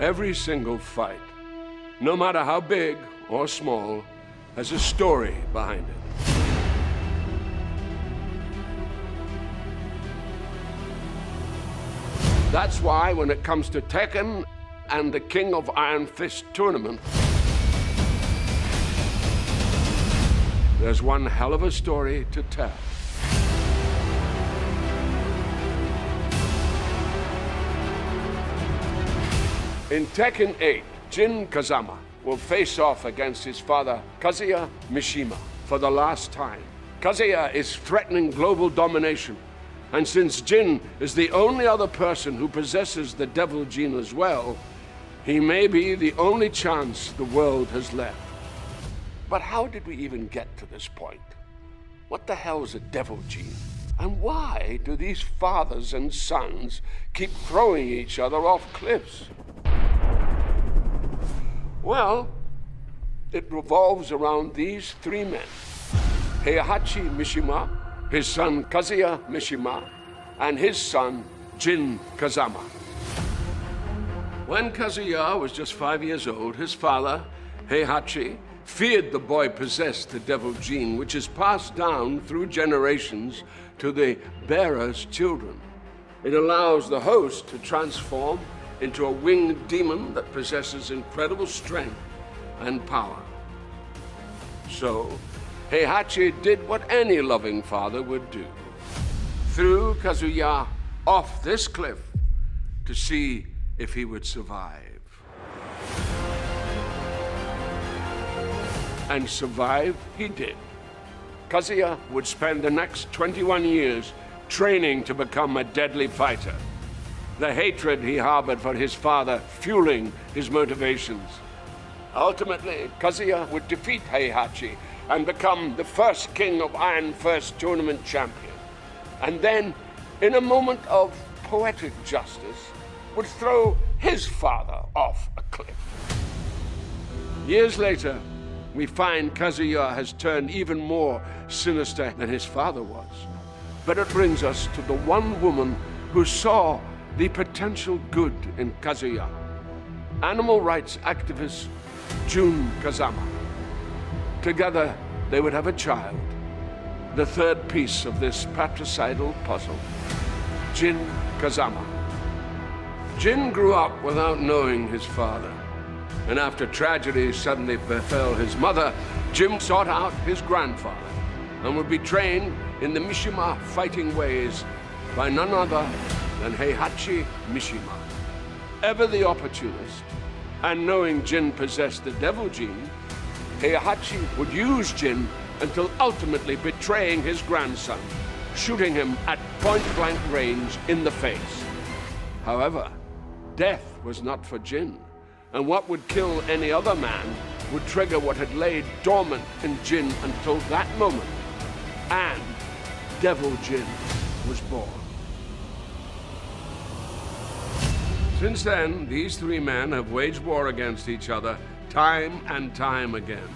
Every single fight, no matter how big or small, has a story behind it. That's why when it comes to Tekken and the King of Iron Fist tournament, there's one hell of a story to tell. In Tekken 8, Jin Kazama will face off against his father, Kazuya Mishima, for the last time. Kazuya is threatening global domination, and since Jin is the only other person who possesses the devil gene as well, he may be the only chance the world has left. But how did we even get to this point? What the hell is a devil gene? And why do these fathers and sons keep throwing each other off cliffs? Well, it revolves around these three men: Heihachi Mishima, his son Kazuya Mishima, and his son Jin Kazama. When Kazuya was just 5 years old, his father, Heihachi, feared the boy possessed the devil gene, which is passed down through generations to the bearer's children. It allows the host to transform into a winged demon that possesses incredible strength and power. So, Heihachi did what any loving father would do: threw Kazuya off this cliff to see if he would survive. And survive he did. Kazuya would spend the next 21 years training to become a deadly fighter, the hatred he harbored for his father fueling his motivations. Ultimately, Kazuya would defeat Heihachi and become the first King of Iron Fist tournament champion. And then, in a moment of poetic justice, would throw his father off a cliff. Years later, we find Kazuya has turned even more sinister than his father was. But it brings us to the one woman who saw the potential good in Kazuya: animal rights activist Jin Kazama. Together, they would have a child, the third piece of this patricidal puzzle: Jin Kazama. Jin grew up without knowing his father, and after tragedy suddenly befell his mother, Jin sought out his grandfather and would be trained in the Mishima fighting ways by none other than Heihachi Mishima. Ever the opportunist, and knowing Jin possessed the devil gene, Heihachi would use Jin until ultimately betraying his grandson, shooting him at point-blank range in the face. However, death was not for Jin, and what would kill any other man would trigger what had laid dormant in Jin until that moment, and Devil Jin was born. Since then, these three men have waged war against each other time and time again.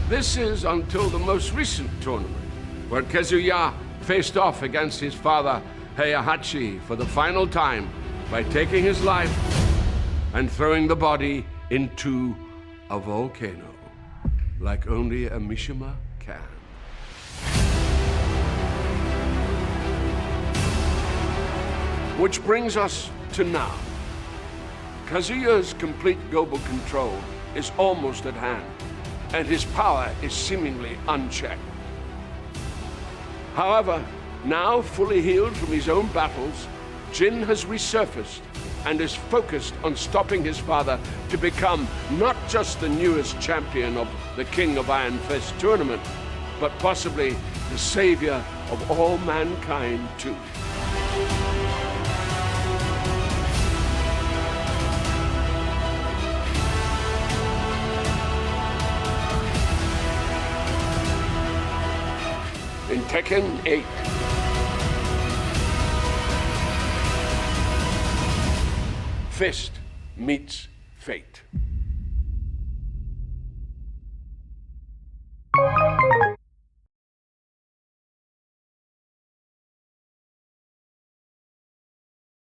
This is until the most recent tournament, where Kazuya faced off against his father, Heihachi, for the final time by taking his life and throwing the body into a volcano, like only a Mishima can. Which brings us to now. Kazuya's complete global control is almost at hand, and his power is seemingly unchecked. However, now fully healed from his own battles, Jin has resurfaced and is focused on stopping his father to become not just the newest champion of the King of Iron Fist tournament, but possibly the savior of all mankind too. In Tekken 8. Fist meets fate.